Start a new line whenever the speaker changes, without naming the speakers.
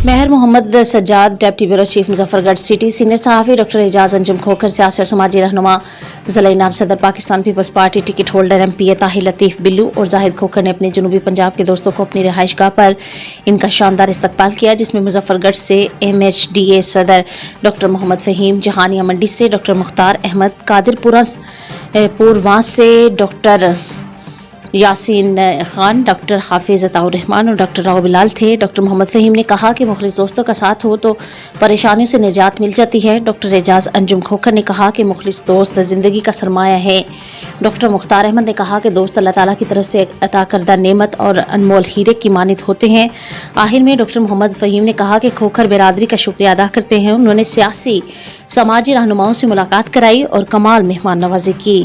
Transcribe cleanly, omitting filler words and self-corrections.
मेहर Mohammad Sajjad, deputy bureau chief Muzaffargarh city, senior सहाफ़ी doctor Ejaz Anjum Khokhar, सियासी और समाजी रहनुमा, ज़िला इनाम सदर Pakistan Peoples Party, ticket holder MP Tahir Latif Billu और जाहिद खोखर ने अपने जनूबी पंजाब के दोस्तों को अपनी रिहाइशगाह पर इनका शानदार इस्तकबाल किया, जिसमें मुजफ्फरगढ़ से MHDA सदर डॉक्टर मोहम्मद फ़हीम, जहानिया मंडी से डॉक्टर मुख्तार अहमद, कादिरपुरवां से डॉक्टर यासीन खान, डॉक्टर हाफिज अताउर रहमान और डॉक्टर राव बिलाल थे। डॉक्टर मोहम्मद फ़हीम ने कहा कि मुखलिस दोस्तों का साथ हो तो परेशानियों से निजात मिल जाती है। डॉक्टर एजाज अंजुम खोखर ने कहा कि मुखलिस दोस्त ज़िंदगी का सरमाया है। डॉक्टर मुख्तार अहमद ने कहा कि दोस्त अल्लाह ताला की तरफ से अता करदा नेमत और अनमोल हीरे की मानित होते हैं। आखिर में डॉक्टर मोहम्मद फ़हीम ने कहा कि खोखर बिरादरी का शुक्रिया अदा करते हैं। उन्होंने सियासी समाजी रहनुमाओं से मुलाकात कराई और कमाल मेहमान नवाजी की।